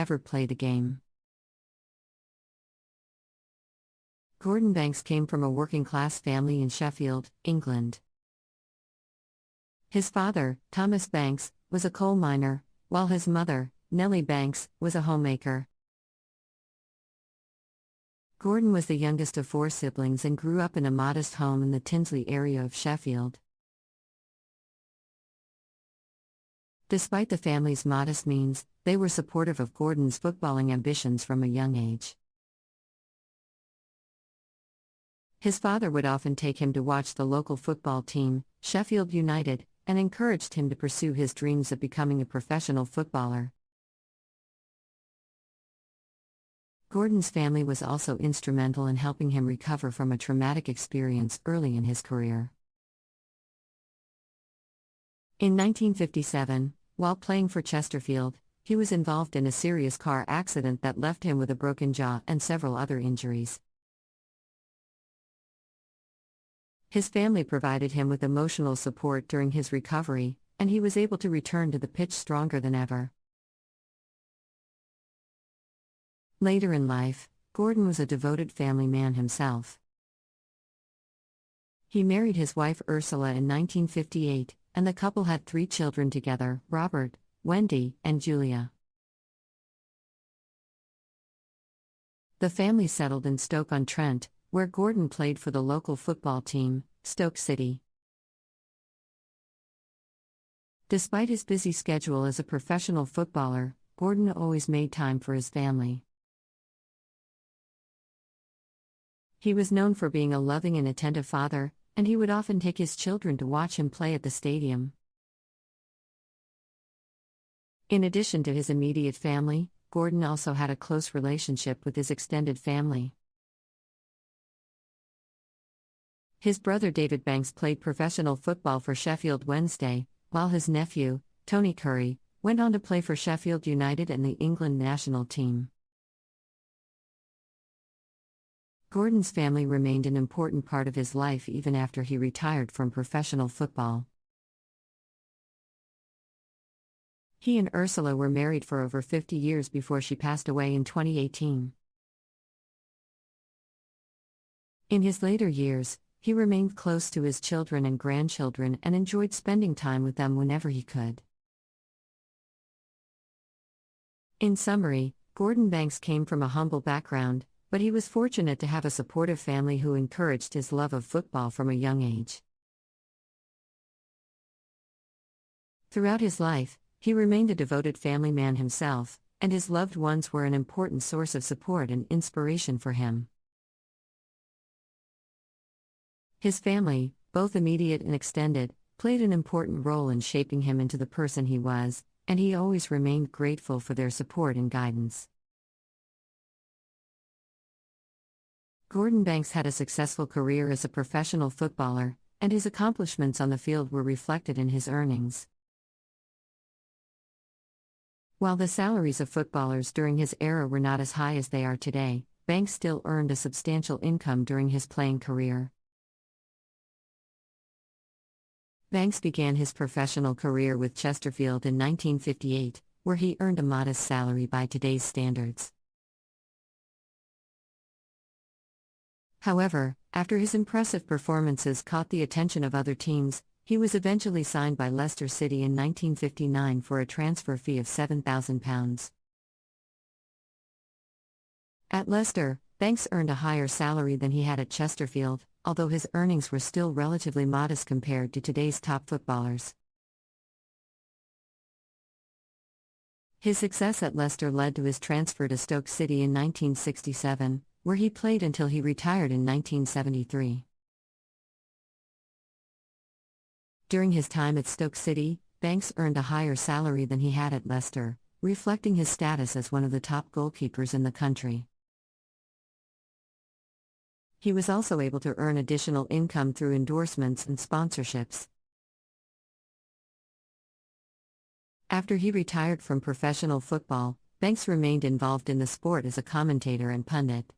ever play the game. Gordon Banks came from a working-class family in Sheffield, England. His father, Thomas Banks, was a coal miner, while his mother, Nellie Banks, was a homemaker. Gordon was the youngest of 4 siblings and grew up in a modest home in the Tinsley area of Sheffield. Despite the family's modest means, they were supportive of Gordon's footballing ambitions from a young age. His father would often take him to watch the local football team, Sheffield United, and encouraged him to pursue his dreams of becoming a professional footballer. Gordon's family was also instrumental in helping him recover from a traumatic experience early in his career. In 1957, while playing for Chesterfield, he was involved in a serious car accident that left him with a broken jaw and several other injuries. His family provided him with emotional support during his recovery, and he was able to return to the pitch stronger than ever. Later in life, Gordon was a devoted family man himself. He married his wife Ursula in 1958, and the couple had 3 children together: Robert, Wendy, and Julia. The family settled in Stoke-on-Trent, where Gordon played for the local football team, Stoke City. Despite his busy schedule as a professional footballer, Gordon always made time for his family. He was known for being a loving and attentive father, and he would often take his children to watch him play at the stadium. In addition to his immediate family, Gordon also had a close relationship with his extended family. His brother David Banks played professional football for Sheffield Wednesday, while his nephew, Tony Curry, went on to play for Sheffield United and the England national team. Gordon's family remained an important part of his life even after he retired from professional football. He and Ursula were married for over 50 years before she passed away in 2018. In his later years, he remained close to his children and grandchildren and enjoyed spending time with them whenever he could. In summary, Gordon Banks came from a humble background, but he was fortunate to have a supportive family who encouraged his love of football from a young age. Throughout his life, he remained a devoted family man himself, and his loved ones were an important source of support and inspiration for him. His family, both immediate and extended, played an important role in shaping him into the person he was, and he always remained grateful for their support and guidance. Gordon Banks had a successful career as a professional footballer, and his accomplishments on the field were reflected in his earnings. While the salaries of footballers during his era were not as high as they are today, Banks still earned a substantial income during his playing career. Banks began his professional career with Chesterfield in 1958, where he earned a modest salary by today's standards. However, after his impressive performances caught the attention of other teams, he was eventually signed by Leicester City in 1959 for a transfer fee of £7,000. At Leicester, Banks earned a higher salary than he had at Chesterfield, although his earnings were still relatively modest compared to today's top footballers. His success at Leicester led to his transfer to Stoke City in 1967, where he played until he retired in 1973. During his time at Stoke City, Banks earned a higher salary than he had at Leicester, reflecting his status as one of the top goalkeepers in the country. He was also able to earn additional income through endorsements and sponsorships. After he retired from professional football, Banks remained involved in the sport as a commentator and pundit.